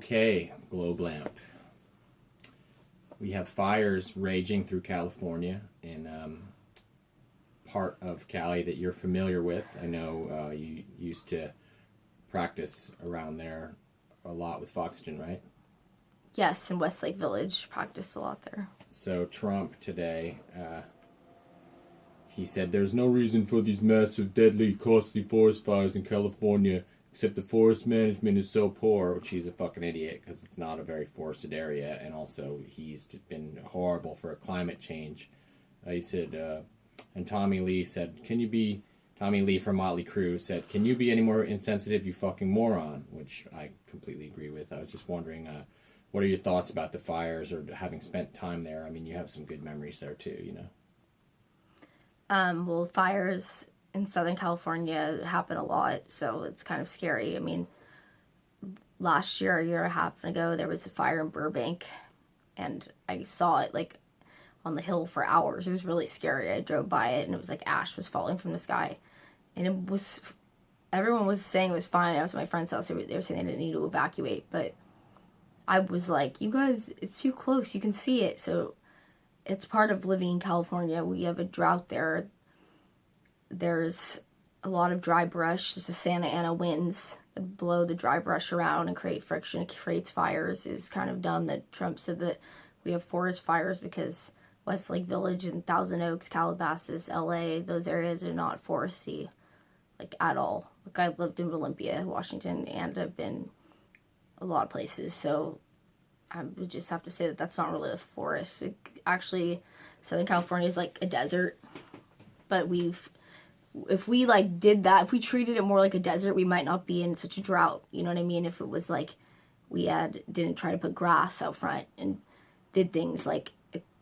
Okay, Globelamp. We have fires raging through California in part of Cali that you're familiar with. I know you used to practice around there a lot with Foxygen, right? Yes, in Westlake Village, practiced a lot there. So Trump today, he said there's no reason for these massive, deadly, costly forest fires in California except the forest management is so poor, which he's a fucking idiot because it's not a very forested area, and also he's been horrible for climate change. He said, and Tommy Lee from Motley Crue said, "Can you be any more insensitive, you fucking moron?" Which I completely agree with. I was just wondering, what are your thoughts about the fires or having spent time there? I mean, you have some good memories there too, you know? Well, fires in Southern California happen a lot, so it's kind of scary. I mean, last year, a year and a half ago, there was a fire in Burbank, and I saw it, like, on the hill for hours. It was really scary. I drove by it, and it was like ash was falling from the sky. And it was, everyone was saying it was fine. I was at my friend's house. They were saying they didn't need to evacuate, but I was like, you guys, it's too close. You can see it. So it's part of living in California. We have a drought there. There's a lot of dry brush. There's the Santa Ana winds that blow the dry brush around and create friction. It creates fires. It was kind of dumb that Trump said that we have forest fires because Westlake Village and Thousand Oaks, Calabasas, LA, those areas are not foresty, like, at all. Like, I lived in Olympia, Washington, and I've been a lot of places, so I would just have to say that that's not really a forest. Actually, Southern California is like a desert, but if we like did that, if we treated it more like a desert, we might not be in such a drought. You know what I mean? If it was like we didn't try to put grass out front and did things like,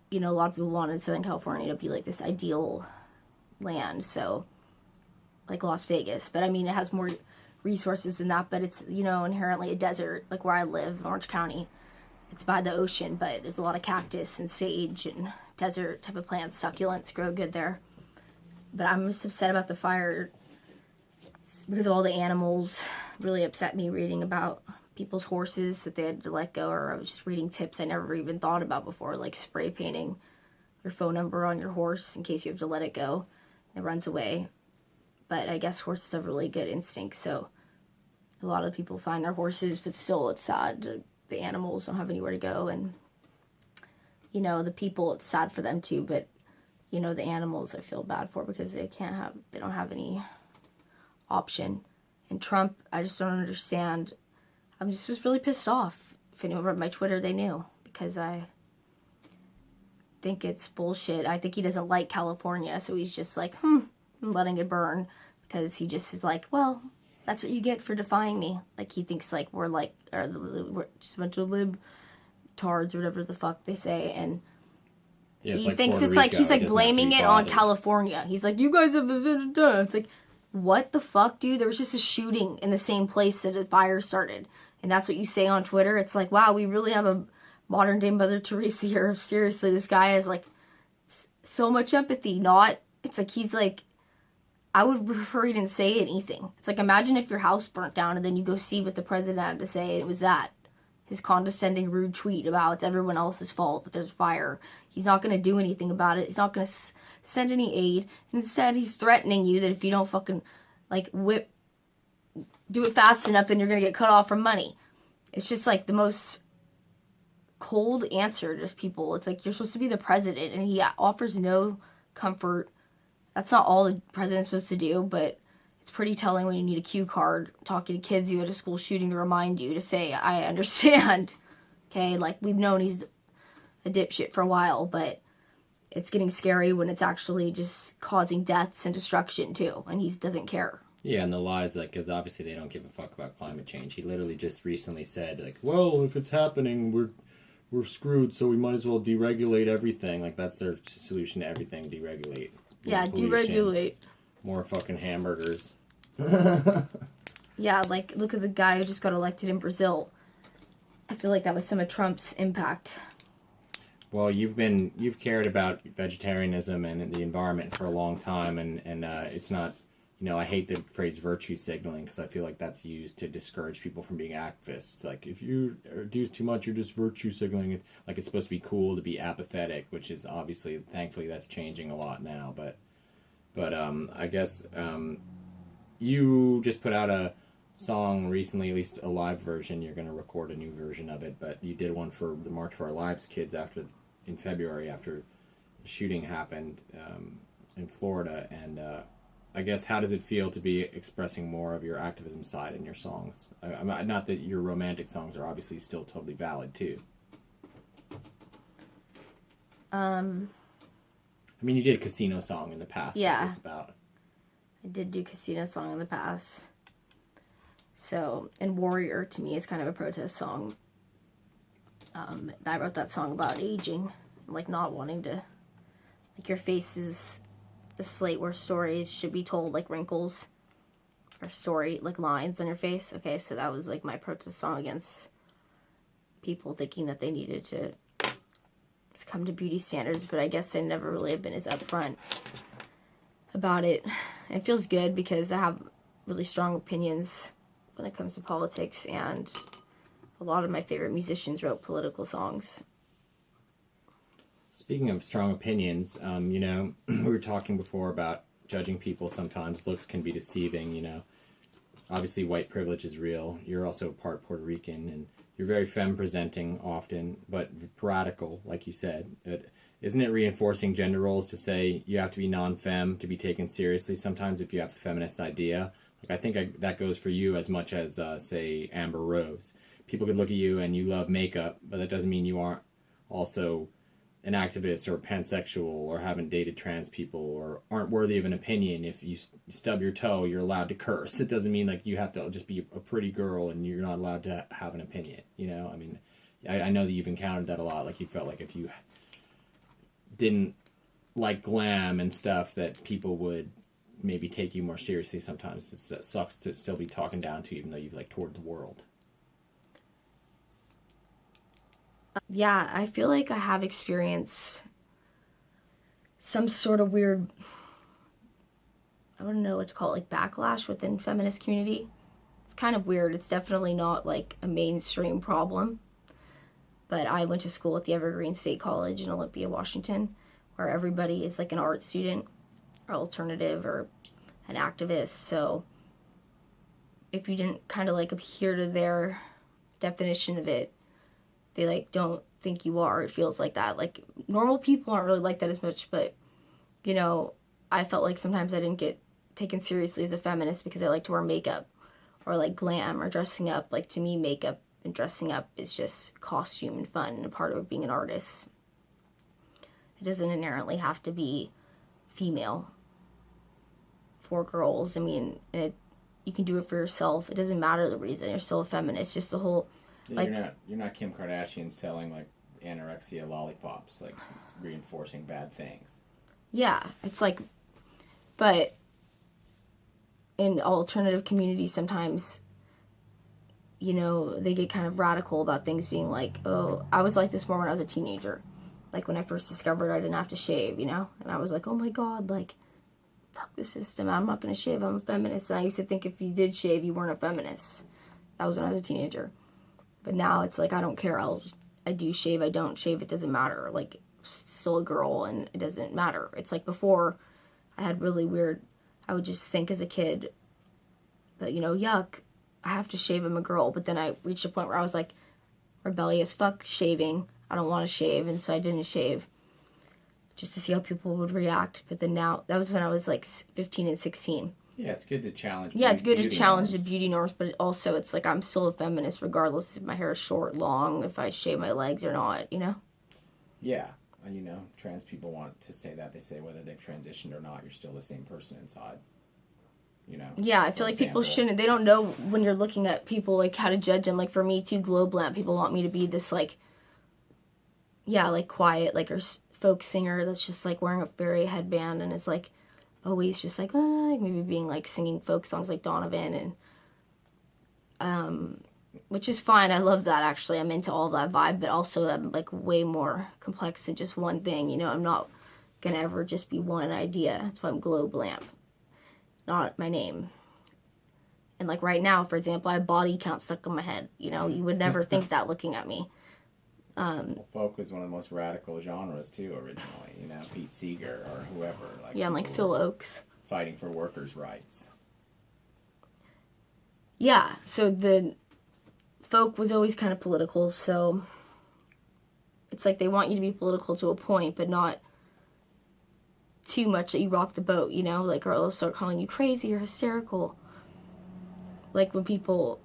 you know, a lot of people wanted Southern California to be like this ideal land, so like Las Vegas. But I mean, it has more resources than that, but it's, you know, inherently a desert, like where I live in Orange County. It's by the ocean, but there's a lot of cactus and sage and desert type of plants. Succulents grow good there. But I'm just upset about the fire because of all the animals. Really upset me reading about people's horses that they had to let go, or I was just reading tips I never even thought about before, like spray painting your phone number on your horse in case you have to let it go. It runs away. But I guess horses have really good instincts, so a lot of people find their horses, but still it's sad. The animals don't have anywhere to go, and, you know, the people, it's sad for them too, but, you know, the animals I feel bad for because they don't have any option. And Trump, I just don't understand. I'm just was really pissed off. If anyone read my Twitter, they knew, because I think it's bullshit. I think he doesn't like California, so he's just like, I'm letting it burn, because he just is like, well, that's what you get for defying me. Like, he thinks like we're just a bunch of libtards or whatever the fuck they say, and Yeah, he like thinks Puerto it's like Rico. he's like He doesn't blaming have to it be on bothered. California. He's like, you guys have It's like, what the fuck, dude? There was just a shooting in the same place that a fire started, and that's what you say on Twitter. It's like, wow, we really have a modern day Mother Teresa here. Seriously, this guy has like so much empathy. It's like he's like, I would prefer he didn't say anything. It's like, imagine if your house burnt down and then you go see what the president had to say, and it was that. His condescending, rude tweet about it's everyone else's fault that there's fire. He's not going to do anything about it. He's not going to send any aid. Instead, he's threatening you that if you don't fucking, like, do it fast enough, then you're going to get cut off from money. It's just, like, the most cold answer to people. It's like, you're supposed to be the president, and he offers no comfort. That's not all the president's supposed to do, but it's pretty telling when you need a cue card talking to kids you had a school shooting to remind you to say, I understand. Okay, like, we've known he's a dipshit for a while, but it's getting scary when it's actually just causing deaths and destruction too, and he doesn't care. Yeah, and the lies, like, because obviously they don't give a fuck about climate change. He literally just recently said, like, well, if it's happening, we're screwed, so we might as well deregulate everything. Like, that's their solution to everything, deregulate. Yeah, deregulate. More fucking hamburgers. Yeah, like, look at the guy who just got elected in Brazil. I feel like that was some of Trump's impact. Well, you've cared about vegetarianism and the environment for a long time, and it's not I hate the phrase virtue signaling because I feel like that's used to discourage people from being activists. Like, if you do too much, you're just virtue signaling. Like, it's supposed to be cool to be apathetic, which is obviously, thankfully, that's changing a lot now. But I guess you just put out a song recently, at least a live version. You're going to record a new version of it, but you did one for the March for Our Lives kids in February after the shooting happened in Florida, and I guess, how does it feel to be expressing more of your activism side in your songs? Not that your romantic songs are obviously still totally valid too. I mean, you did a casino song in the past. Yeah. About. I did do casino song in the past. So, and Warrior to me is kind of a protest song. I wrote that song about aging, like not wanting to, like your face is the slate where stories should be told, like wrinkles or story, like lines on your face. Okay, so that was like my protest song against people thinking that they needed to come to beauty standards, but I guess I never really have been as upfront about it. It feels good because I have really strong opinions when it comes to politics, and a lot of my favorite musicians wrote political songs. Speaking of strong opinions, we were talking before about judging people sometimes. Looks can be deceiving, Obviously, white privilege is real. You're also part Puerto Rican, and you're very femme-presenting often, but radical, like you said. Isn't it reinforcing gender roles to say you have to be non-femme to be taken seriously sometimes if you have a feminist idea? Like, I think that goes for you as much as, say, Amber Rose. People could look at you and you love makeup, but that doesn't mean you aren't also an activist or pansexual or haven't dated trans people or aren't worthy of an opinion. If you stub your toe, you're allowed to curse. It doesn't mean like you have to just be a pretty girl and you're not allowed to have an opinion. I mean, I know that you've encountered that a lot. Like, you felt like if you didn't like glam and stuff, that people would maybe take you more seriously sometimes. It sucks to still be talking down to you, even though you've like toured the world. Yeah, I feel like I have experienced some sort of weird, I don't know what to call it, like backlash within feminist community. It's kind of weird. It's definitely not like a mainstream problem. But I went to school at the Evergreen State College in Olympia, Washington, where everybody is like an art student or alternative or an activist. So if you didn't kind of like adhere to their definition of it, they like don't think you are. It feels like that. Like, normal people aren't really like that as much, but I felt like sometimes I didn't get taken seriously as a feminist because I like to wear makeup or like glam or dressing up. Like, to me, makeup and dressing up is just costume and fun and a part of being an artist. It doesn't inherently have to be female for girls. I mean, you can do it for yourself. It doesn't matter the reason. You're still a feminist. Just the whole, like, you're not Kim Kardashian selling like anorexia lollipops, like reinforcing bad things. Yeah, it's like, but in alternative communities sometimes, they get kind of radical about things being like, oh, I was like this more when I was a teenager. Like, when I first discovered I didn't have to shave, and I was like, oh my god, like, fuck the system, I'm not going to shave, I'm a feminist. And I used to think if you did shave, you weren't a feminist. That was when I was a teenager. But now it's like, I don't care. I do shave, I don't shave, it doesn't matter. Like, still a girl, and it doesn't matter. It's like before, I had really weird, I would just think as a kid that, yuck, I have to shave, I'm a girl. But then I reached a point where I was like, rebellious, fuck shaving, I don't want to shave. And so I didn't shave just to see how people would react. But then now, that was when I was like 15 and 16. Yeah, it's good to challenge. Yeah, it's good to challenge the beauty norms, but also it's like I'm still a feminist regardless if my hair is short, long, if I shave my legs or not, Yeah, and trans people want to say that. They say whether they've transitioned or not, you're still the same person inside. Yeah, I feel like people shouldn't. They don't know when you're looking at people like how to judge them. Like, for me too, Globelamp, people want me to be this like, yeah, like quiet, like or folk singer that's just like wearing a fairy headband and is like always just like maybe being like singing folk songs like Donovan and which is fine. I love that, actually. I'm into all that vibe, but also I'm like way more complex than just one thing. I'm not gonna ever just be one idea. That's why I'm Globelamp. not my name. And like right now, for example, I have body count stuck in my head. You know, you would never think that looking at me. Well, folk was one of the most radical genres too originally. You know, Pete Seeger or whoever. Like, yeah, and like Phil Oakes. Fighting for workers' rights. Yeah, so the folk was always kind of political, so it's like they want you to be political to a point, but not too much that you rock the boat, you know? Like, or they'll start calling you crazy or hysterical. Like when people,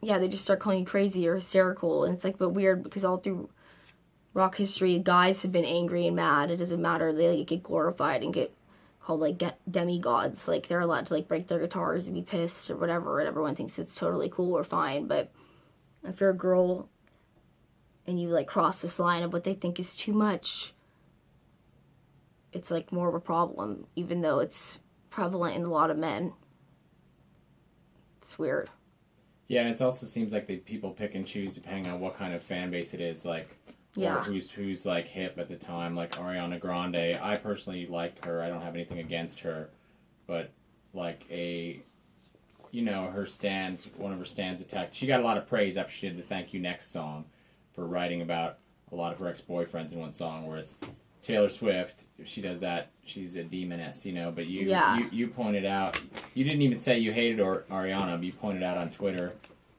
yeah, they just start calling you crazy or hysterical, and it's like, but weird, because all through rock history, guys have been angry and mad. It doesn't matter. They like get glorified and get called like demigods. Like they're allowed to like break their guitars and be pissed or whatever, and everyone thinks it's totally cool or fine. But if you're a girl and you like cross this line of what they think is too much, it's like more of a problem, even though it's prevalent in a lot of men. It's weird. Yeah, and it also seems like people pick and choose depending on what kind of fan base it is. Like, yeah, or who's like hip at the time, like Ariana Grande. I personally like her. I don't have anything against her, but like her stands, one of her stands attacked. She got a lot of praise after she did the "Thank You Next" song for writing about a lot of her ex-boyfriends in one song. Whereas Taylor Swift, if she does that, she's a demoness, you know. But you pointed out, you didn't even say you hated Ariana, but you pointed out on Twitter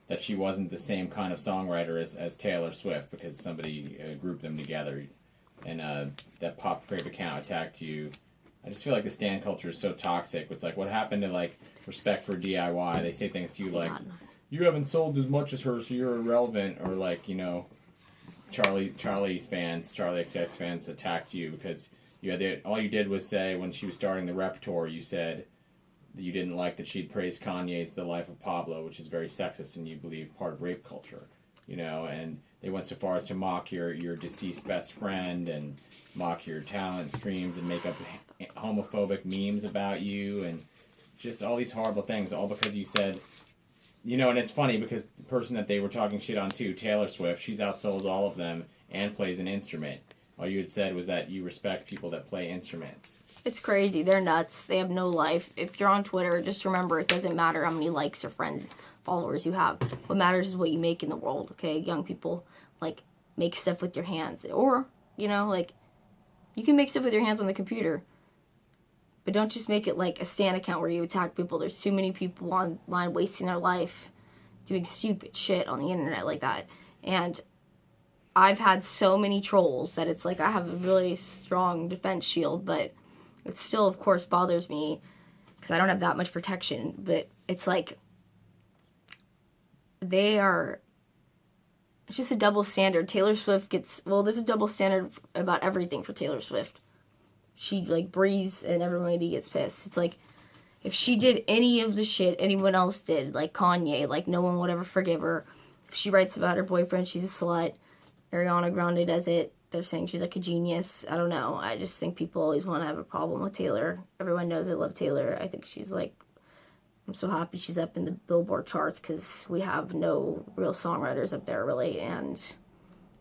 that she wasn't the same kind of songwriter as Taylor Swift because somebody grouped them together, and that Pop Crave account attacked you. I just feel like the stan culture is so toxic. It's like, what happened to like respect for DIY? They say things to you like, you haven't sold as much as her, so you're irrelevant, or like, you know, Charlie XCX fans attacked you because you had all you did was say when she was starting the repertoire, you said that you didn't like that she'd praised Kanye's The Life of Pablo, which is very sexist and you believe part of rape culture, you know, and they went so far as to mock your deceased best friend and mock your talent streams and make up homophobic memes about you and just all these horrible things, all because you said, you know, and it's funny because the person that they were talking shit on too, Taylor Swift, she's outsold all of them and plays an instrument. All you had said was that you respect people that play instruments. It's crazy. They're nuts. They have no life. If you're on Twitter, just remember it doesn't matter how many likes or friends, followers you have. What matters is what you make in the world, okay? Young people, like, make stuff with your hands. Or, you know, like, you can make stuff with your hands on the computer. But don't just make it like a stan account where you attack people. There's too many people online wasting their life doing stupid shit on the internet like that. And I've had so many trolls that it's like I have a really strong defense shield, but it still, of course, bothers me because I don't have that much protection. But it's like it's just a double standard. Taylor Swift there's a double standard about everything for Taylor Swift. She, like, breathes and everybody gets pissed. It's like, if she did any of the shit anyone else did, like Kanye, like, no one would ever forgive her. If she writes about her boyfriend, she's a slut. Ariana Grande does it. They're saying she's, like, a genius. I don't know. I just think people always want to have a problem with Taylor. Everyone knows I love Taylor. I think she's, like, I'm so happy she's up in the Billboard charts because we have no real songwriters up there, really, and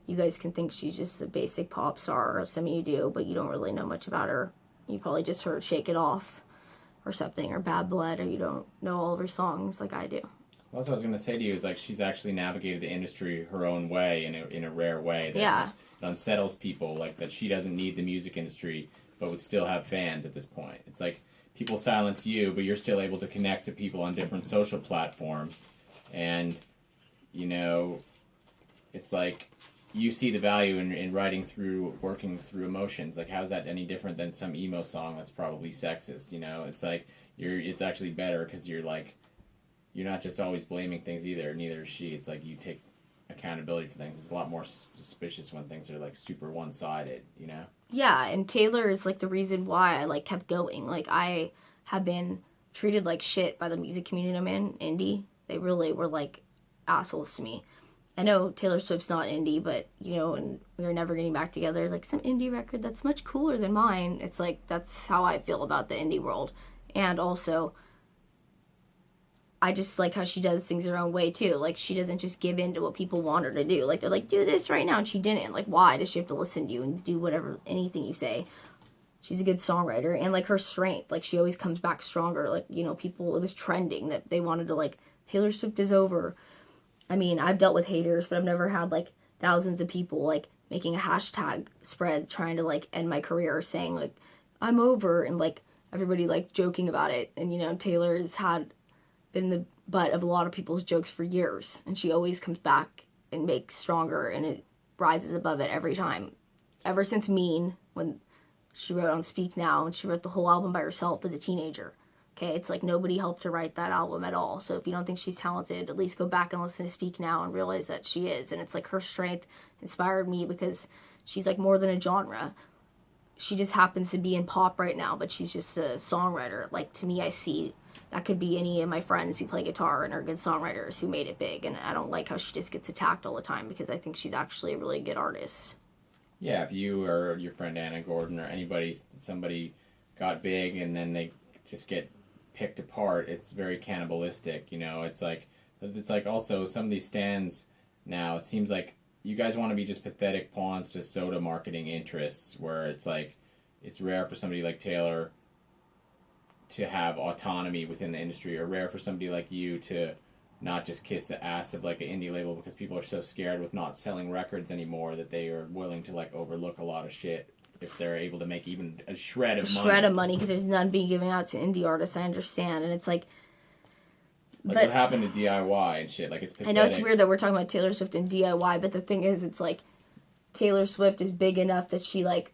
you guys can think she's just a basic pop star, or some of you do, but you don't really know much about her. You probably just heard Shake It Off or something, or Bad Blood, or you don't know all of her songs like I do. Well, that's what I was going to say to you is like she's actually navigated the industry her own way in a rare way. That it unsettles people, like that she doesn't need the music industry but would still have fans at this point. It's like people silence you, but you're still able to connect to people on different social platforms. And, you know, it's like you see the value in working through emotions. Like, how's that any different than some emo song that's probably sexist, you know? It's like, it's actually better because you're like, you're not just always blaming things either, neither is she. It's like you take accountability for things. It's a lot more suspicious when things are like super one-sided, you know? Yeah, and Taylor is like the reason why I like kept going. Like, I have been treated like shit by the music community I'm in, indie. They really were like assholes to me. I know Taylor Swift's not indie, but, you know, and we were never getting back together. Like, some indie record that's much cooler than mine. It's like, that's how I feel about the indie world. And also, I just like how she does things her own way, too. Like, she doesn't just give in to what people want her to do. Like, they're like, do this right now, and she didn't. Like, why does she have to listen to you and do anything you say? she's a good songwriter, and like her strength, like she always comes back stronger. Like, you know, people, it was trending that they wanted to like, Taylor Swift is over. I mean, I've dealt with haters, but I've never had like thousands of people like making a hashtag spread trying to like end my career, saying like I'm over, and like everybody like joking about it. And you know, Taylor has had been the butt of a lot of people's jokes for years, and she always comes back and makes stronger, and it rises above it every time. Ever since Mean, when she wrote on Speak Now, and she wrote the whole album by herself as a teenager. Okay, it's like nobody helped her write that album at all. So if you don't think she's talented, at least go back and listen to Speak Now and realize that she is. And it's like her strength inspired me because she's like more than a genre. She just happens to be in pop right now, but she's just a songwriter. Like, to me, I see that could be any of my friends who play guitar and are good songwriters who made it big. And I don't like how she just gets attacked all the time, because I think she's actually a really good artist. Yeah, if you or your friend Anna Gordon or anybody, somebody got big and then they just get picked apart, it's very cannibalistic, you know. It's like also some of these stands now, it seems like you guys want to be just pathetic pawns to soda marketing interests, where it's like it's rare for somebody like Taylor to have autonomy within the industry, or rare for somebody like you to not just kiss the ass of like an indie label, because people are so scared with not selling records anymore that they are willing to like overlook a lot of shit if they're able to make even a shred of money. Shred of money, because there's none being given out to indie artists, I understand. And it's like... Like, what happened to DIY and shit? Like, it's pathetic. I know it's weird that we're talking about Taylor Swift and DIY, but the thing is, it's like, Taylor Swift is big enough that she, like,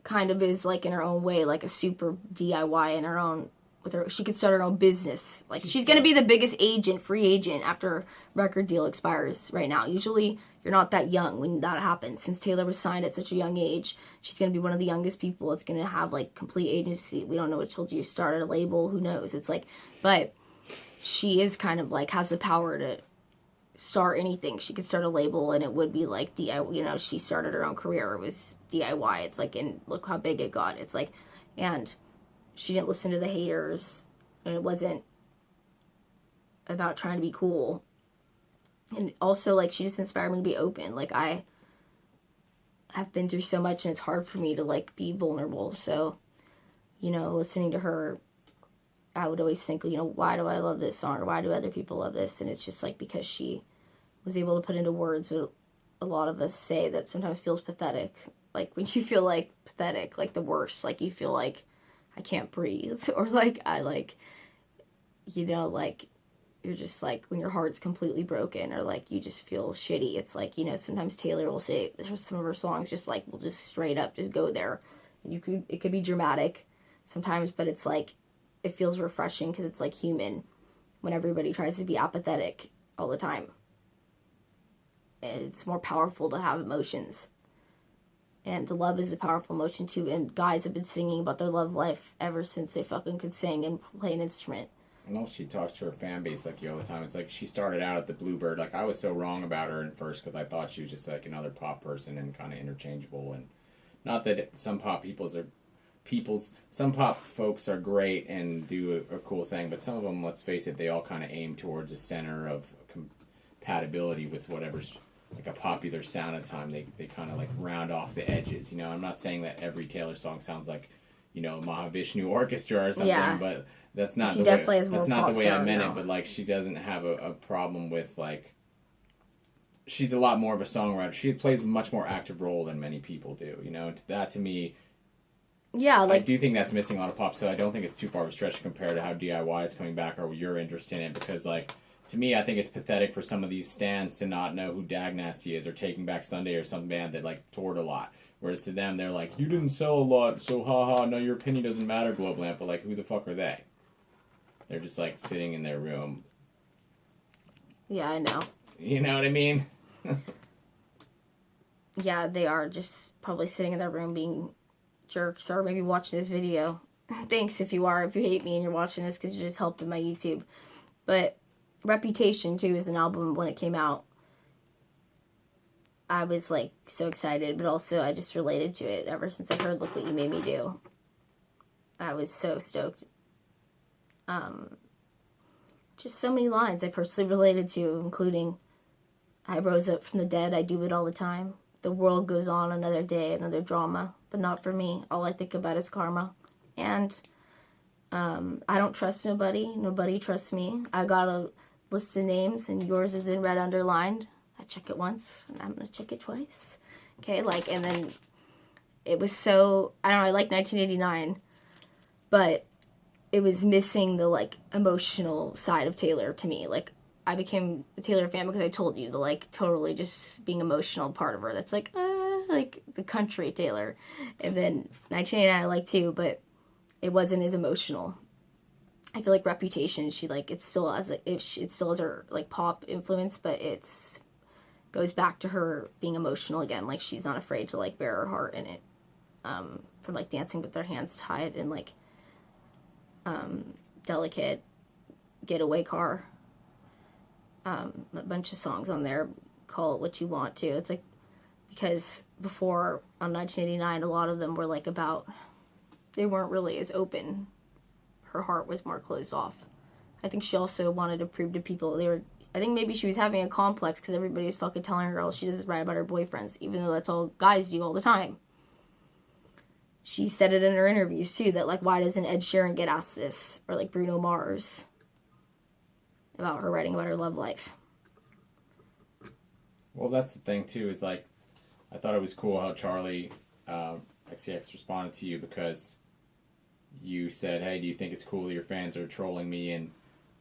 kind of is, like, in her own way, like, a super DIY in her own... with her, she could start her own business. Like, she's going to be the biggest free agent after record deal expires right now. Usually, you're not that young when that happens. Since Taylor was signed at such a young age, she's going to be one of the youngest people. It's going to have, like, complete agency. We don't know what she'll do. Start a label. Who knows? It's like... But she is kind of, like, has the power to start anything. She could start a label, and it would be, like, DIY. You know, she started her own career. It was DIY. It's like, and look how big it got. It's like... And... she didn't listen to the haters, and it wasn't about trying to be cool. And also, like, she just inspired me to be open. Like, I have been through so much, and it's hard for me to, like, be vulnerable. So, you know, listening to her, I would always think, you know, why do I love this song, or why do other people love this? And it's just, like, because she was able to put into words what a lot of us say that sometimes feels pathetic. Like, when you feel, like, pathetic, like, the worst. Like, you feel like, I can't breathe, or like, I like, you know, like, you're just like, when your heart's completely broken, or like, you just feel shitty. It's like, you know, sometimes Taylor will say, there's some of her songs just like, will just straight up just go there. And it could be dramatic sometimes, but it's like, it feels refreshing, because it's like human when everybody tries to be apathetic all the time. And it's more powerful to have emotions. And love is a powerful emotion, too. And guys have been singing about their love life ever since they fucking could sing and play an instrument. Well, she talks to her fan base like you all the time. It's like she started out at the Bluebird. Like, I was so wrong about her at first, because I thought she was just like another pop person and kind of interchangeable. And not that some pop some pop folks are great and do a cool thing, but some of them, let's face it, they all kind of aim towards a center of compatibility with whatever's like a popular sound at the time. They kind of like round off the edges, you know. I'm not saying that every Taylor song sounds like, you know, Mahavishnu Orchestra or something, but that's not the way, that's not the way I meant it. But like, she doesn't have a problem with, like, she's a lot more of a songwriter. She plays a much more active role than many people do, you know. That, to me, yeah, like, I do think that's missing a lot of pop. So I don't think it's too far of a stretch to compare to how DIY is coming back, or your interest in it, because like, to me, I think it's pathetic for some of these stands to not know who Dag Nasty is, or Taking Back Sunday, or some band that, like, toured a lot. Whereas to them, they're like, you didn't sell a lot, so haha, no, your opinion doesn't matter, Globelamp. But, like, who the fuck are they? They're just, like, sitting in their room. Yeah, I know. You know what I mean? Yeah, they are just probably sitting in their room being jerks, or maybe watching this video. Thanks if you are, if you hate me and you're watching this, because you're just helping my YouTube. But... Reputation, too, is an album. When it came out, I was, like, so excited, but also I just related to it ever since I heard Look What You Made Me Do. I was so stoked. Just so many lines I personally related to, including, I rose up from the dead, I do it all the time. the world goes on another day, another drama, but not for me. All I think about is karma. And I don't trust nobody. Nobody trusts me. I got a list of names, and yours is in red underlined. I check it once, and I'm going to check it twice. Okay, like, and then it was so, I don't know, I like 1989, but it was missing the, like, emotional side of Taylor to me. Like, I became a Taylor fan because I told you the, like, totally just being emotional part of her. That's like the country Taylor. And then 1989 I like too, but it wasn't as emotional. I feel like Reputation, she, like, it still has her, like, pop influence, but it's goes back to her being emotional again. Like, she's not afraid to, like, bare her heart in it. From, like, Dancing with Their Hands Tied and, like, Delicate, Getaway Car. A bunch of songs on there, Call It What You Want To. It's like, because before, on 1989, a lot of them were, like, about, they weren't really as open. Her heart was more closed off. I think she also wanted to prove to people I think maybe she was having a complex because everybody was fucking telling her all she does is write about her boyfriends, even though that's all guys do all the time. She said it in her interviews too, that, like, why doesn't Ed Sheeran get asked this, or, like, Bruno Mars, about her writing about her love life. Well, that's the thing too, is, like, I thought it was cool how Charlie XCX responded to you, because you said, hey, do you think it's cool that your fans are trolling me? And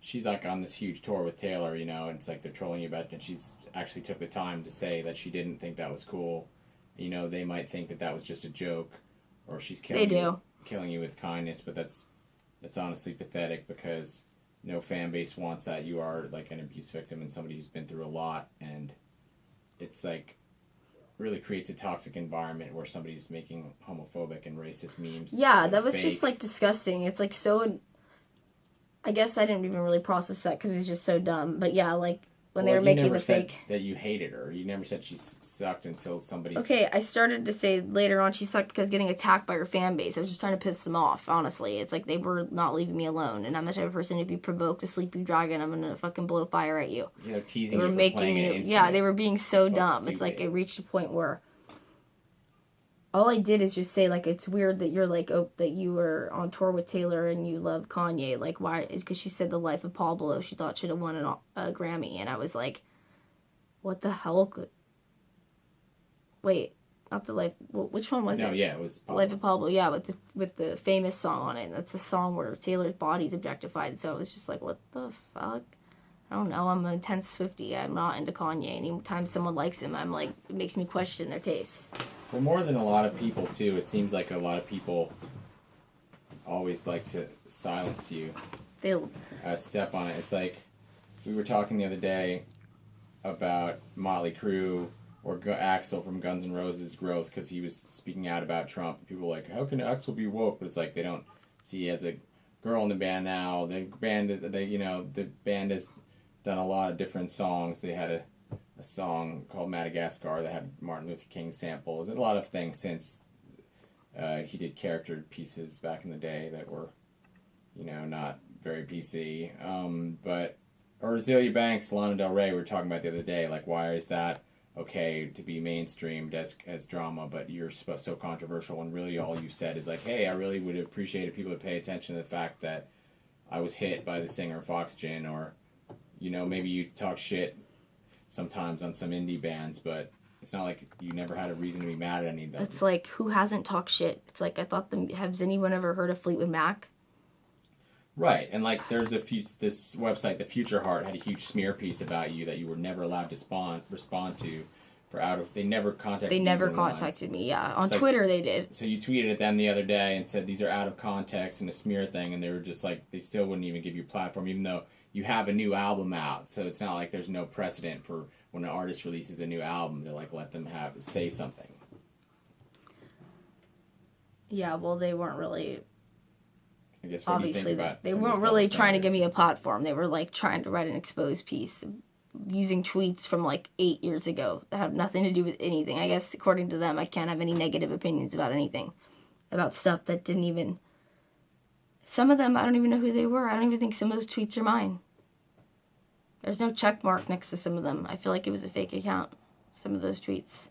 she's, like, on this huge tour with Taylor, you know, and it's like they're trolling you about it, and she's actually took the time to say that she didn't think that was cool. You know, they might think that that was just a joke, or she's killing you with kindness, but that's honestly pathetic, because no fan base wants that. You are, like, an abuse victim and somebody who's been through a lot, and it's, like, really creates a toxic environment where somebody's making homophobic and racist memes. Yeah, that was just, like, disgusting. It's, like, so, I guess I didn't even really process that because it was just so dumb. But yeah, like, when they were making the fake... You never said that you hated her. You never said she sucked until somebody... Okay, I started to say later on she sucked because getting attacked by her fan base. I was just trying to piss them off, honestly. It's like they were not leaving me alone. And I'm the type of person, if you provoke a sleepy dragon, I'm going to fucking blow fire at you. You know, teasing you for playing an instrument. Yeah, they were being so dumb. Stupid. It's like it reached a point where... All I did is just say, like, it's weird that you're, like, that you were on tour with Taylor and you love Kanye. Like, why? Because she said The Life of Pablo she thought should have won a Grammy. And I was like, what the hell? Wait, not The Life... Which one was it? No, yeah, it was Pablo. Life of Pablo, yeah, with the famous song on it. That's a song where Taylor's body's objectified. So it was just like, what the fuck? I don't know. I'm an intense Swiftie. I'm not into Kanye. Anytime someone likes him, I'm like, it makes me question their taste. Well, more than a lot of people, too. It seems like a lot of people always like to silence you. They'll step on it. It's like, we were talking the other day about Motley Crue or Axl from Guns N' Roses' growth, because he was speaking out about Trump. People were like, how can Axl be woke? But it's like, they don't see as a girl in the band now. The band has done a lot of different songs. They had a song called Madagascar that had Martin Luther King samples, and a lot of things since he did character pieces back in the day that were, you know, not very PC. But Azealia Banks, Lana Del Rey, we were talking about the other day, like, why is that okay to be mainstreamed as drama, but you're so controversial, when really all you said is like, hey, I really would appreciate if people would pay attention to the fact that I was hit by the singer of Foxygen, or, you know, maybe you talk shit sometimes on some indie bands, but it's not like you never had a reason to be mad at any of them. It's like, who hasn't talked shit? It's like, I thought has anyone ever heard of Fleetwood Mac? Right, and like there's this website, The Future Heart, had a huge smear piece about you that you were never allowed to respond to they never contacted me. They never contacted me, yeah. On like, Twitter they did. So you tweeted at them the other day and said these are out of context and a smear thing, and they were just like, they still wouldn't even give you a platform, even though you have a new album out. So it's not like there's no precedent for when an artist releases a new album to, like, let them say something. Yeah, well, they weren't really... I guess, what obviously, do you think about they weren't really trying to give me a platform. They were, like, trying to write an exposed piece using tweets from, like, 8 years ago that have nothing to do with anything. I guess, according to them, I can't have any negative opinions about anything. About stuff that didn't even... Some of them, I don't even know who they were. I don't even think some of those tweets are mine. There's no check mark next to some of them. I feel like it was a fake account, some of those tweets.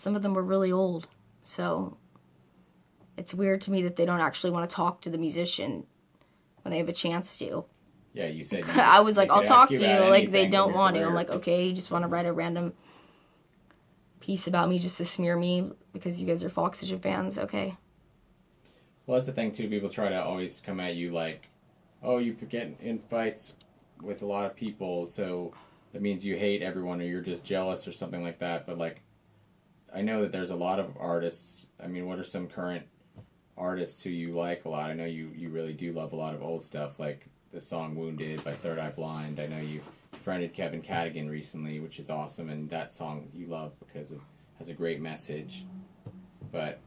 some of them were really old. So it's weird to me that they don't actually want to talk to the musician when they have a chance to. Yeah, you said. I was like, I'll talk to you. Like, they don't want to. career. I'm like, okay, you just want to write a random piece about me just to smear me because you guys are Foxygen fans. Okay. Well, that's the thing, too. People try to always come at you like, oh, you get in fights with a lot of people, so that means you hate everyone or you're just jealous or something like that. But, like, I know that there's a lot of artists. I mean, what are some current artists who you like a lot? I know you really do love a lot of old stuff, like the song Wounded by Third Eye Blind. I know you friended Kevin Cadigan recently, which is awesome, and that song you love because it has a great message. But,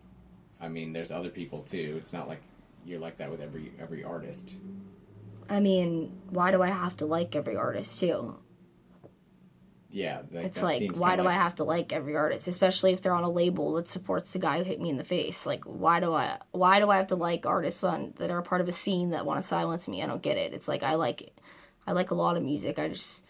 I mean, there's other people, too. It's not like you're like that with every artist. I mean, why do I have to like every artist, too? Yeah. It's like, why do I have to like every artist? Especially if they're on a label that supports the guy who hit me in the face. Like, why do I have to like artists that are a part of a scene that want to silence me? I don't get it. It's like, I like a lot of music. I just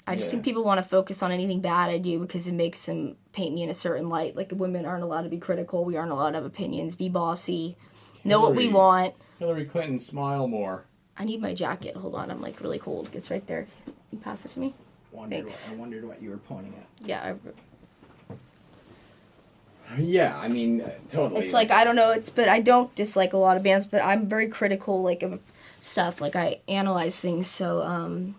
think people want to focus on anything bad I do because it makes them paint me in a certain light. Like, women aren't allowed to be critical. We aren't allowed to have opinions. Be bossy. Know what we want. Hillary Clinton, smile more. I need my jacket. Hold on. I'm, like, really cold. It's right there. Can you pass it to me? Thanks. I wondered what you were pointing at. Yeah. Yeah, I mean, totally. It's like, I don't know. But I don't dislike a lot of bands, but I'm very critical, like, of stuff. Like, I analyze things. So,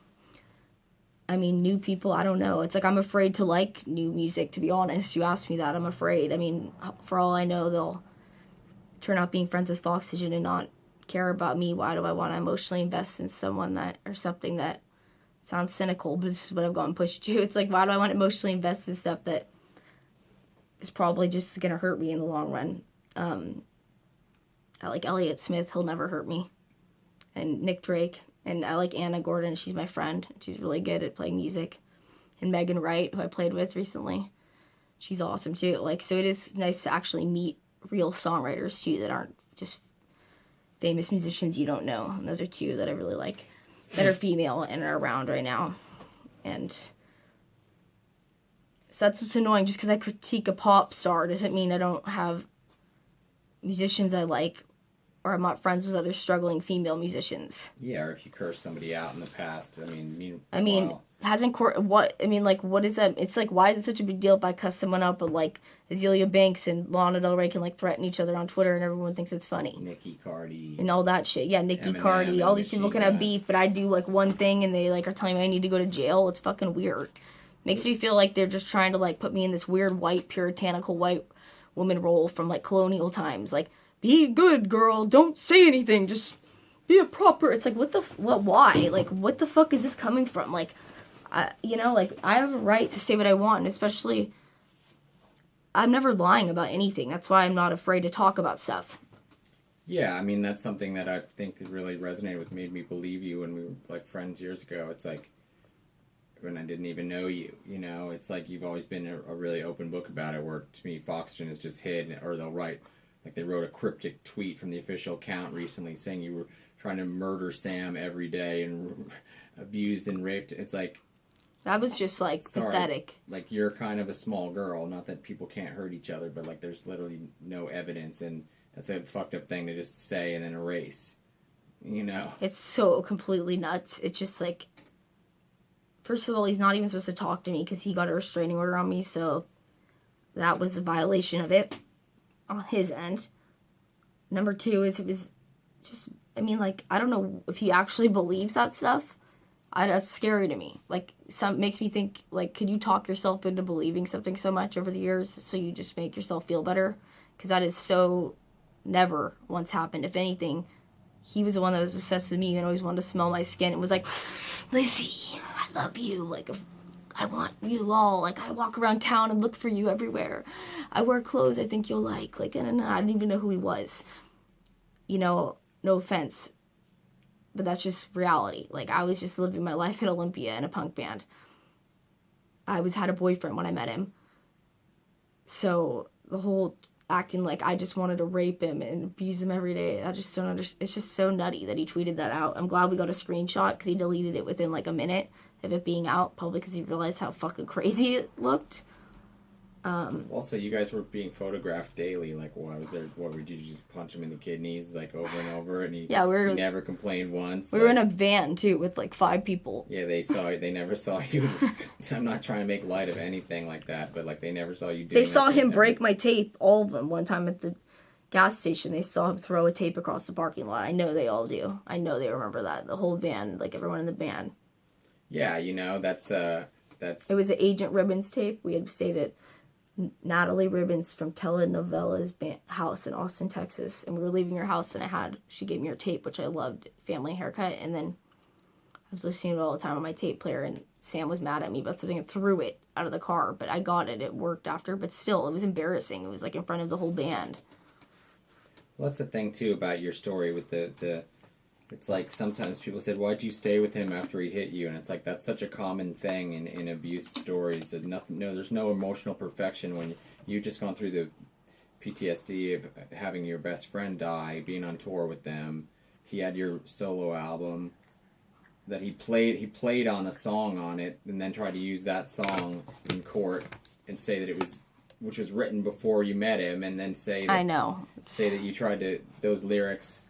I mean, new people, I don't know. It's like I'm afraid to like new music, to be honest. You asked me that, I'm afraid. I mean, for all I know, they'll turn out being friends with Foxygen and not care about me. Why do I want to emotionally invest in someone or something that sounds cynical, but this is what I've gotten pushed to. It's like, why do I want to emotionally invest in stuff that is probably just going to hurt me in the long run? I like Elliott Smith. He'll never hurt me. And Nick Drake. And I like Anna Gordon. She's my friend. She's really good at playing music. And Megan Wright, who I played with recently. She's awesome, too. Like, so it is nice to actually meet real songwriters, too, that aren't just famous musicians you don't know. And those are two that I really like, that are female and are around right now. And so that's what's annoying. Just because I critique a pop star doesn't mean I don't have musicians I like, or I'm not friends with other struggling female musicians. Yeah, or if you curse somebody out in the past, what is that? It's like, why is it such a big deal if I cuss someone up, but like Azealia Banks and Lana Del Rey can like threaten each other on Twitter and everyone thinks it's funny. Nicki Cardi. And all that shit. Yeah, Nicki Cardi. All these people can have beef, but I do like one thing and they like are telling me I need to go to jail. It's fucking weird. Makes me feel like they're just trying to like put me in this weird white, puritanical white woman role from like colonial times. Like, be good, girl. Don't say anything. Just be a proper. It's like, why? Like, what the fuck is this coming from? Like, I have a right to say what I want, and especially, I'm never lying about anything. That's why I'm not afraid to talk about stuff. Yeah, I mean, that's something that I think really resonated with, made me believe you when we were like friends years ago. It's like, when I didn't even know you, it's like you've always been a really open book about it, where to me, Foxygen is just hid, or they'll write, like they wrote a cryptic tweet from the official account recently saying you were trying to murder Sam every day and abused and raped. It's like, that was just like pathetic. Like, you're kind of a small girl. Not that people can't hurt each other, but like there's literally no evidence, and that's a fucked up thing to just say and then erase. It's so completely nuts. It's just like, first of all, he's not even supposed to talk to me because he got a restraining order on me, so that was a violation of it on his end. Number two is it was just, I mean, like, I don't know if he actually believes that stuff. That's scary to me. Like, makes me think, like, could you talk yourself into believing something so much over the years so you just make yourself feel better? Because that is so never once happened. If anything, he was the one that was obsessed with me and always wanted to smell my skin. It was like, Lizzie, I love you. Like, I want you all. Like, I walk around town and look for you everywhere. I wear clothes I think you'll like. Like, and I didn't even know who he was. No offense. But that's just reality. Like, I was just living my life in Olympia in a punk band. I had a boyfriend when I met him. So, the whole acting like I just wanted to rape him and abuse him every day, I just don't understand. It's just so nutty that he tweeted that out. I'm glad we got a screenshot because he deleted it within like a minute of it being out public because he realized how fucking crazy it looked. Also, you guys were being photographed daily. Like, what was there? What did you just punch him in the kidneys like over and over? And he never complained once. We were in a van too with like 5 people. Yeah, they never saw you. I'm not trying to make light of anything like that, but like they never saw you. They saw him break my tape. All of them. One time at the gas station, they saw him throw a tape across the parking lot. I know they all do. I know they remember that. The whole van, like everyone in the van. Yeah, that's. It was an Agent Ribbons tape. We had stayed at Natalie Ribbons from Telenovela's house in Austin, Texas, and we were leaving her house, and she gave me her tape, which I loved, family haircut, and then I was listening to it all the time on my tape player, and Sam was mad at me about something and threw it out of the car, but I got it. It worked after, but still, it was embarrassing. It was like in front of the whole band. Well, that's the thing too about your story with the it's like sometimes people said, why'd you stay with him after he hit you? And it's like, that's such a common thing in abuse stories. That there's no emotional perfection when you've just gone through the PTSD of having your best friend die, being on tour with them. He had your solo album that he played on a song on it, and then tried to use that song in court and say that which was written before you met him, and then say that you tried to, those lyrics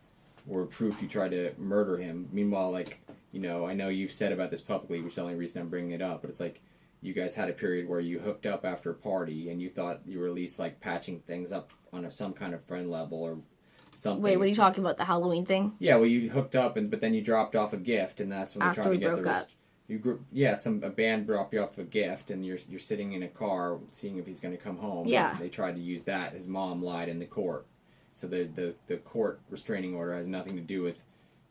were proof you tried to murder him. Meanwhile, like, I know you've said about this publicly, which is the only reason I'm bringing it up, but it's like, you guys had a period where you hooked up after a party, and you thought you were at least, like, patching things up on some kind of friend level or something. Wait, what are you talking about, the Halloween thing? Yeah, well, you hooked up, but then you dropped off a gift, and that's when after they tried to get broke up. A band dropped you off a gift, and you're sitting in a car seeing if he's going to come home. Yeah. They tried to use that. His mom lied in the court. So the court restraining order has nothing to do with...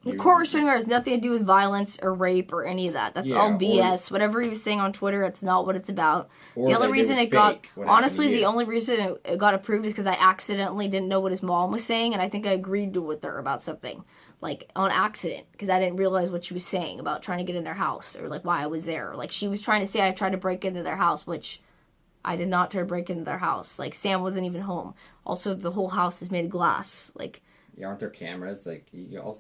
The court restraining order has nothing to do with violence or rape or any of that. That's all BS. Whatever he was saying on Twitter, that's not what it's about. The only reason it got... Honestly, the only reason it got approved is because I accidentally didn't know what his mom was saying, and I think I agreed with her about something. Like, on accident, because I didn't realize what she was saying about trying to get in their house, or, like, why I was there. Like, she was trying to say I tried to break into their house, which I did not try to break into their house. Like, Sam wasn't even home. Also, the whole house is made of glass. Like... Yeah, aren't there cameras? Like,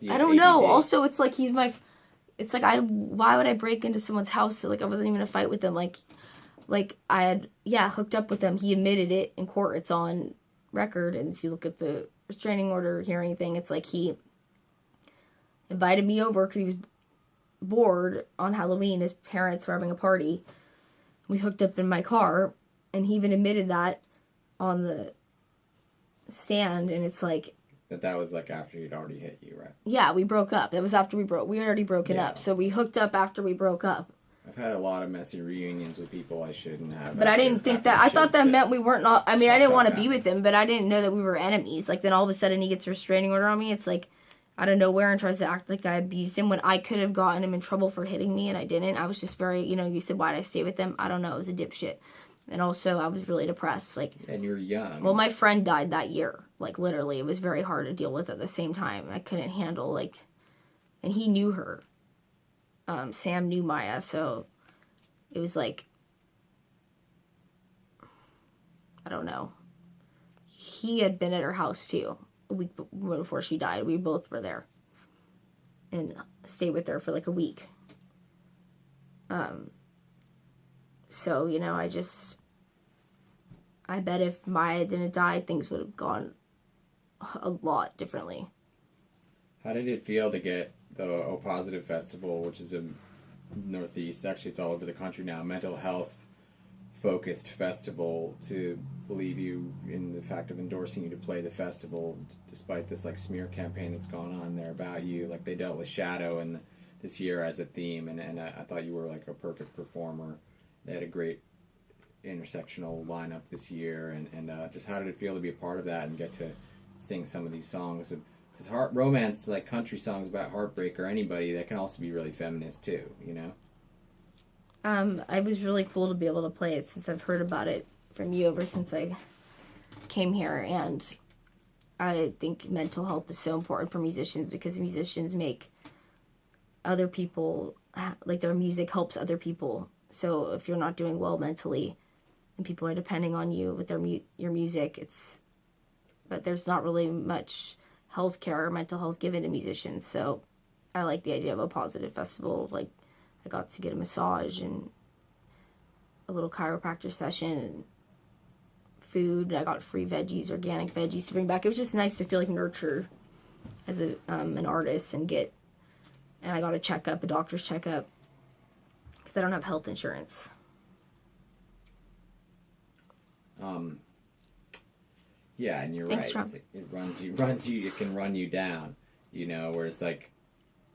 I don't know. Also, it's like it's like, why would I break into someone's house? Like, I wasn't even in a fight with them. Like I had, hooked up with them. He admitted it in court. It's on record. And if you look at the restraining order hearing thing, it's like he invited me over because he was bored on Halloween. His parents were having a party. We hooked up in my car, and he even admitted that on the stand, and it's like... That was like after he'd already hit you, right? Yeah, we broke up. It was after we had already broken up. So we hooked up after we broke up. I've had a lot of messy reunions with people I shouldn't have. But I didn't think that... I thought that meant we weren't not... I mean, I didn't want to be with him, but I didn't know that we were enemies. Like, then all of a sudden he gets a restraining order on me. It's like, out of nowhere, and tries to act like I abused him when I could have gotten him in trouble for hitting me, and I didn't. I was just very... you said, why did I stay with him? I don't know. It was a dipshit. And also, I was really depressed. Like, and you're young. Well, my friend died that year. Like, literally, it was very hard to deal with at the same time. I couldn't handle, like... And he knew her. Sam knew Maya, so... It was like... I don't know. He had been at her house, too. A week before she died. We both were there. And stayed with her for, like, a week. So, I bet if Maya didn't die, things would have gone a lot differently. How did it feel to get the O Positive Festival, which is a Northeast, actually it's all over the country now, mental health focused festival, to believe you in the fact of endorsing you to play the festival, despite this like smear campaign that's gone on there about you? Like, they dealt with shadow and this year as a theme, and I thought you were like a perfect performer. They had a great intersectional lineup this year, and just how did it feel to be a part of that and get to sing some of these songs? Because romance, like country songs about heartbreak or anybody, that can also be really feminist too, It was really cool to be able to play it, since I've heard about it from you ever since I came here, and I think mental health is so important for musicians, because musicians make other people, like, their music helps other people. So if you're not doing well mentally, and people are depending on you with your music, but there's not really much healthcare or mental health given to musicians. So I like the idea of a positive festival. Like, I got to get a massage and a little chiropractor session, and food. I got free veggies, organic veggies to bring back. It was just nice to feel like nurtured as an artist and I got a doctor's checkup, because I don't have health insurance. Yeah, and you're Thanks, right. It can run you down, you know, where it's like,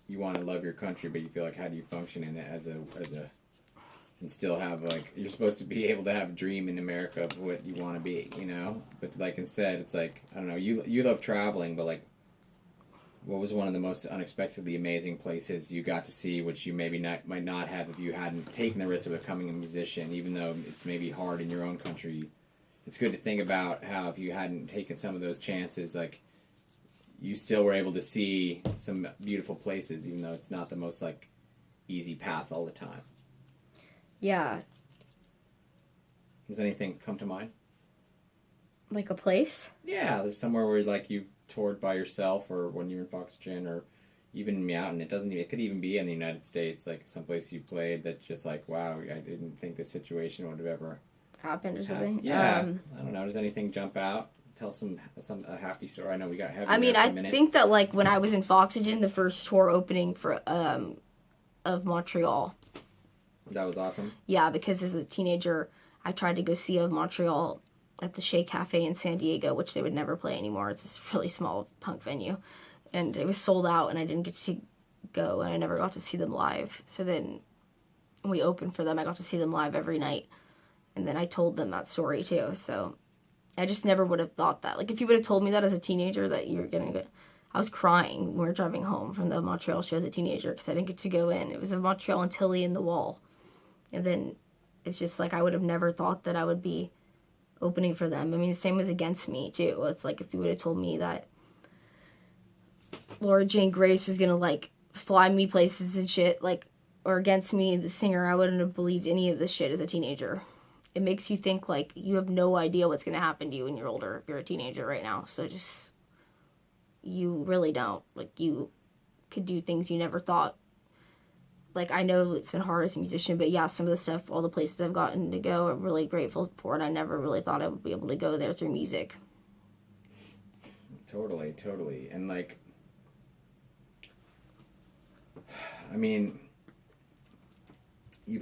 you want to love your country, but you feel like, how do you function in it and still have, like, you're supposed to be able to have a dream in America of what you want to be, you know? But, like, instead, it's like, I don't know, you love traveling, but, like, what was one of the most unexpectedly amazing places you got to see, which you might not have if you hadn't taken the risk of becoming a musician, even though it's maybe hard in your own country? It's good to think about how if you hadn't taken some of those chances, like, you still were able to see some beautiful places, even though it's not the most, like, easy path all the time. Yeah. Does anything come to mind? Like a place? Yeah, there's somewhere where, like, you toured by yourself, or when you were in Foxygen, or even Mountain. It could even be in the United States, like, someplace you played that's just like, wow, I didn't think this situation would have ever Happened or something? Yeah. I don't know. Does anything jump out? Tell a happy story. I know we got heavy. I mean, there for I a minute. think that, like, when I was in Foxygen, the first tour opening for of Montreal. That was awesome. Yeah, because as a teenager, I tried to go see Of Montreal at the Shea Cafe in San Diego, which they would never play anymore. It's this really small punk venue. And it was sold out, and I didn't get to go, and I never got to see them live. So then when we opened for them, I got to see them live every night. And then I told them that story, too. So I just never would have thought that. Like, if you would have told me that as a teenager, that you were going to go... I was crying when we were driving home from the Montreal show as a teenager because I didn't get to go in. It was a Montreal and Tilly in the Wall. And then it's just like I would have never thought that I would be opening for them. I mean, the same was Against Me, too. It's like if you would have told me that Laura Jane Grace was going to, like, fly me places and shit, like, or Against Me, the singer, I wouldn't have believed any of this shit as a teenager. It makes you think, like, you have no idea what's going to happen to you when you're older if you're a teenager right now. So just, you really don't. Like, you could do things you never thought. Like, I know it's been hard as a musician, but yeah, some of the stuff, all the places I've gotten to go, I'm really grateful for it. I never really thought I would be able to go there through music. Totally. And, like, I mean, you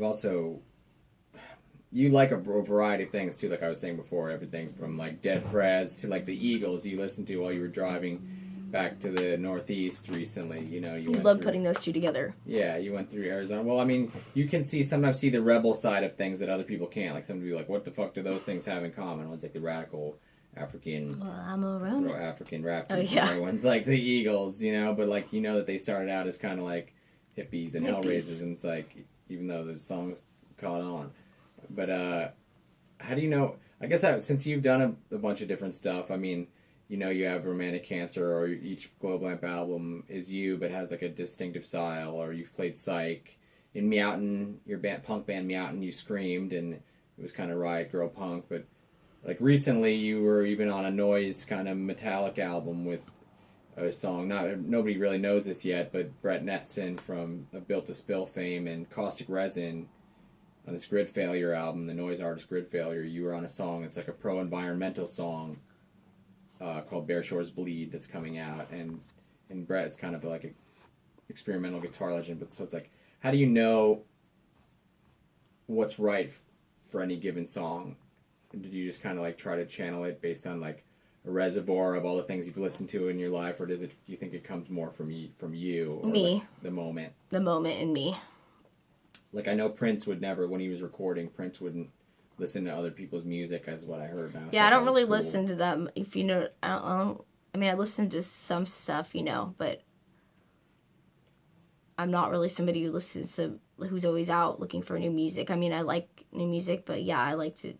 like a variety of things, too, like I was saying before, everything from, like, Dead Prez to, like, the Eagles you listened to while you were driving back to the Northeast recently, you know. You love putting those two together. Yeah, you went through Arizona. Well, I mean, you can sometimes see the rebel side of things that other people can't. Like, some people be like, what the fuck do those things have in common? One's like the radical African... Well, I'm around it. African rap. Oh, yeah. One's like the Eagles, you know, but, like, you know that they started out as kind of like hippies and hellraisers, and it's like, even though the songs caught on. But, how do you know... I guess since you've done a bunch of different stuff, I mean... You know, you have Romantic Cancer, or each Globelamp album is you, but has, like, a distinctive style, or you've played Psych. In Meowton, your punk band Meowton, you screamed, and it was kind of riot girl punk, but, like, recently you were even on a noise kind of metallic album with a song, nobody really knows this yet, but Brett Netson from Built to Spill fame and Caustic Resin on this Grid Failure album, the noise artist Grid Failure, you were on a song, it's like a pro-environmental song, called Bare Shores Bleed that's coming out, and Brett is kind of like an experimental guitar legend, but so it's like, how do you know what's right for any given song? Did you just kind of like try to channel it based on like a reservoir of all the things you've listened to in your life, or do you think it comes more from you or me, like the moment in me? Like, I know Prince would never, when he was recording, Prince wouldn't listen to other people's music, as what I heard now. Yeah, I don't really listen to them. If you know, I mean, I listen to some stuff, you know, but I'm not really somebody who listens to, who's always out looking for new music. I mean, I like new music, but yeah, I like to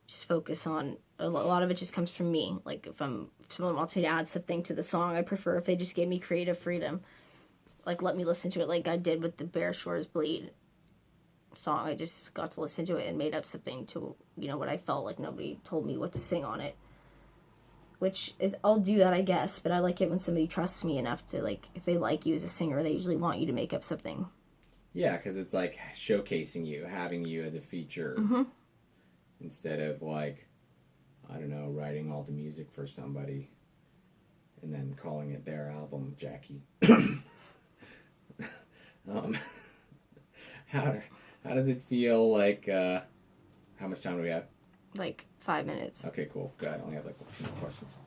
just focus on, a lot of it just comes from me. Like, if someone wants me to add something to the song, I prefer if they just gave me creative freedom. Like, let me listen to it like I did with the Bare Shores Bleed song. I just got to listen to it and made up something to, you know, what I felt. Like, nobody told me what to sing on it, which is, I'll do that, I guess, but I like it when somebody trusts me enough to, like, if they like you as a singer, they usually want you to make up something. Yeah, because it's like showcasing you, having you as a feature. Mm-hmm. instead of like, I don't know, writing all the music for somebody and then calling it their album, Jackie. How does it feel like, how much time do we have? Like 5 minutes. Okay, cool. Good. I only have like 2 more questions.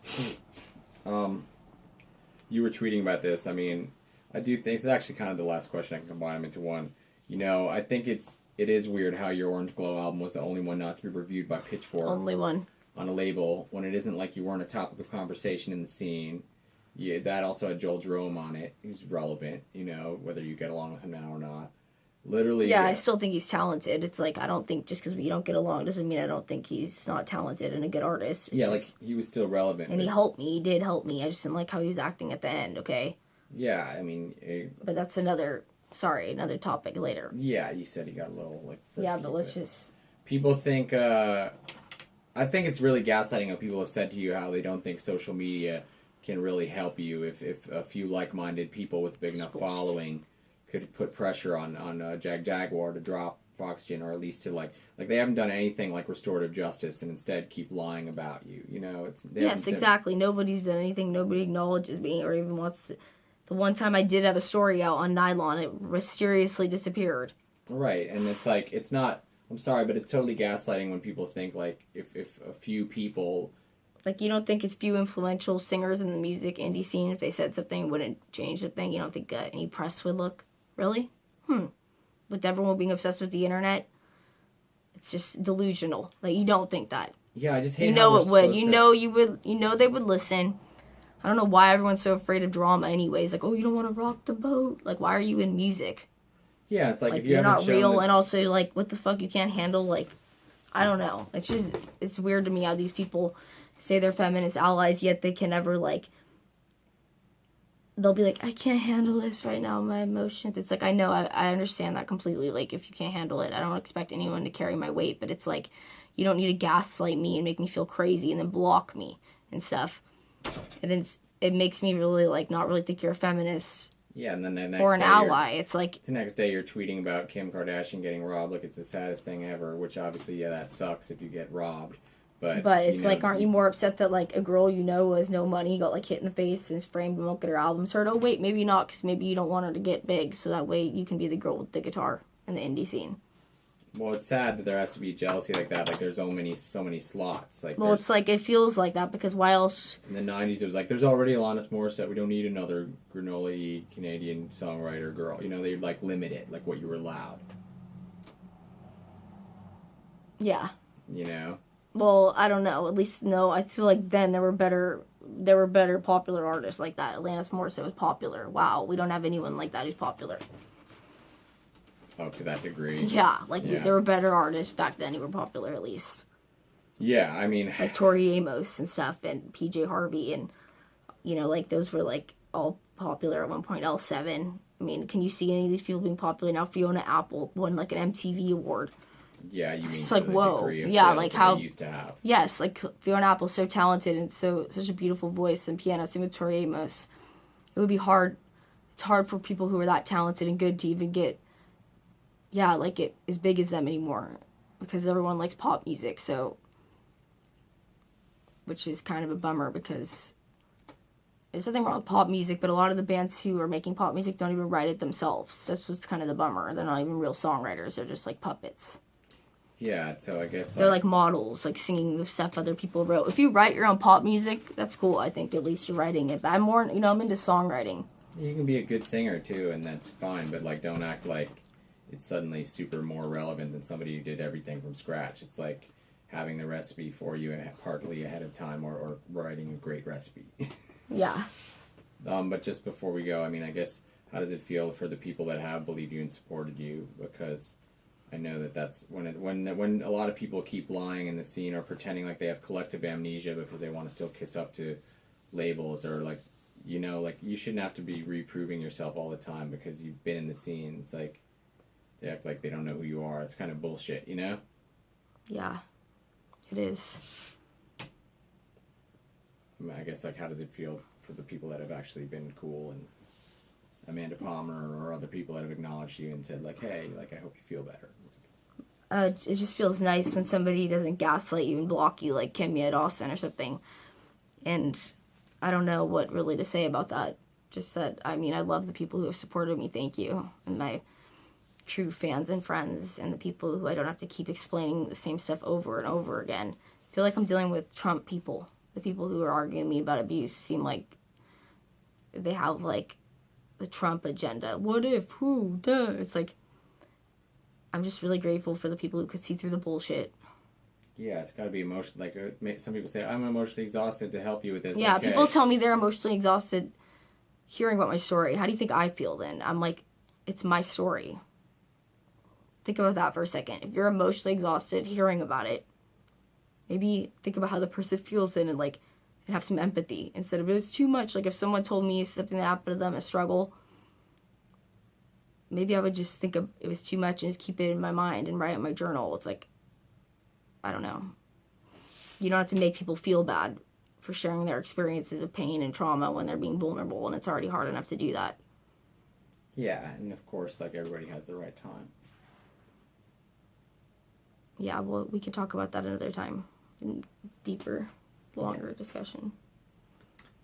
You were tweeting about this. I mean, I do think this is actually kind of the last question. I can combine them into one. You know, I think it is weird how your Orange Glow album was the only one not to be reviewed by Pitchfork. Only one. On a label, when it isn't like you weren't a topic of conversation in the scene. Yeah, that also had Joel Jerome on it. He's relevant, you know, whether you get along with him now or not. Literally. Yeah, I still think he's talented. It's like, I don't think just because we don't get along doesn't mean I don't think he's not talented and a good artist. It's yeah, just, like, he was still relevant. And he helped me. He did help me. I just didn't like how he was acting at the end, okay? Yeah, I mean... but that's another topic later. Yeah, you said he got a little, like... Yeah, but let's just... People think, I think it's really gaslighting how people have said to you how they don't think social media can really help you if a few like-minded people with a big enough following could put pressure on Jaguar to drop Foxgen, or at least to like they haven't done anything like restorative justice and instead keep lying about you. You know, yes, exactly. Nobody's done anything. Nobody acknowledges me or even wants to. The one time I did have a story out on Nylon, it mysteriously disappeared. Right, and it's like, it's not, I'm sorry, but it's totally gaslighting when people think like if a few people... Like, you don't think if few influential singers in the music indie scene, if they said something, wouldn't change the thing? You don't think any press would look? Really? With everyone being obsessed with the internet? It's just delusional. Like, you don't think that. Yeah, I just hate You know it would. You know you would. You know they would listen. I don't know why everyone's so afraid of drama anyways. Like, oh, you don't want to rock the boat. Like, why are you in music? Yeah, it's like if you're not real, and also, like, what the fuck you can't handle? Like, I don't know. It's just, it's weird to me how these people say they're feminist allies, yet they can never, like, they'll be like, I can't handle this right now, my emotions. It's like, I know, I understand that completely. Like, if you can't handle it, I don't expect anyone to carry my weight, but it's like, you don't need to gaslight me and make me feel crazy and then block me and stuff. And then it makes me really, like, not really think you're a feminist. Yeah, and then the next or an ally. It's like... The next day you're tweeting about Kim Kardashian getting robbed like it's the saddest thing ever, which obviously, yeah, that sucks if you get robbed. But it's like, aren't you more upset that, like, a girl you know who has no money got, like, hit in the face and is framed and won't get her albums heard? Oh, wait, maybe not, because maybe you don't want her to get big, so that way you can be the girl with the guitar in the indie scene. Well, it's sad that there has to be jealousy like that. Like, there's so many slots. Like, well, it's like, it feels like that, because why else... In the 90s, it was like, there's already Alanis Morissette. We don't need another granola Canadian songwriter girl. You know, they'd, like, limit it, like, what you were allowed. Yeah. You know? Well, I don't know. At least, no, I feel like then there were better popular artists like that. Alanis Morissette was popular. Wow, we don't have anyone like that who's popular. Oh, to that degree. Yeah, like, there were better artists back then who were popular, at least. Yeah, I mean... Like Tori Amos and stuff, and PJ Harvey, and, you know, like, those were, like, all popular at one point. L7. I mean, can you see any of these people being popular now? Fiona Apple won, like, an MTV award. Yeah, you mean it's like, whoa. Yeah, like how... used to have. Yes, like, Fiona Apple's so talented and such a beautiful voice and piano. Same with Tori Amos. It would be hard. It's hard for people who are that talented and good to even get... Yeah, like, it as big as them anymore, because everyone likes pop music, so, which is kind of a bummer, because there's nothing wrong with pop music, but a lot of the bands who are making pop music don't even write it themselves. That's what's kind of the bummer. They're not even real songwriters. They're just, like, puppets. Yeah, so I guess... They're, like, models, like, singing the stuff other people wrote. If you write your own pop music, that's cool, I think, at least you're writing it. But I'm more, you know, I'm into songwriting. You can be a good singer, too, and that's fine, but, like, don't act like it's suddenly super more relevant than somebody who did everything from scratch. It's like having the recipe for you partly ahead of time, or writing a great recipe. Yeah. But just before we go, I mean, I guess, how does it feel for the people that have believed you and supported you? Because I know that's when a lot of people keep lying in the scene or pretending like they have collective amnesia because they want to still kiss up to labels, or, like, you know, like, you shouldn't have to be reproving yourself all the time because you've been in the scene. It's like, they act like they don't know who you are. It's kind of bullshit, you know? Yeah, it is. I mean, I guess, like, how does it feel for the people that have actually been cool, and Amanda Palmer or other people that have acknowledged you and said, like, hey, like, I hope you feel better? it just feels nice when somebody doesn't gaslight you and block you like Kimya Dawson or something. And I don't know what really to say about that. Just that, I mean, I love the people who have supported me. Thank you. And my true fans and friends and the people who I don't have to keep explaining the same stuff over and over again. I feel like I'm dealing with Trump people. The people who are arguing me about abuse seem like they have like the Trump agenda. What if, who, duh. It's like, I'm just really grateful for the people who could see through the bullshit. Yeah, it's got to be emotional. Like some people say, I'm emotionally exhausted to help you with this. Yeah, okay. People tell me they're emotionally exhausted hearing about my story. How do you think I feel then? I'm like, it's my story. Think about that for a second. If you're emotionally exhausted hearing about it, maybe think about how the person feels then and like, and have some empathy instead of it's too much. Like if someone told me something that happened to them, a struggle, maybe I would just think of it was too much and just keep it in my mind and write it in my journal. It's like, I don't know. You don't have to make people feel bad for sharing their experiences of pain and trauma when they're being vulnerable, and it's already hard enough to do that. Yeah, and of course, like everybody has the right time. Yeah, well, we can talk about that another time in deeper, longer discussion.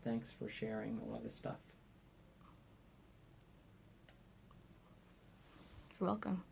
Thanks for sharing a lot of stuff. You're welcome.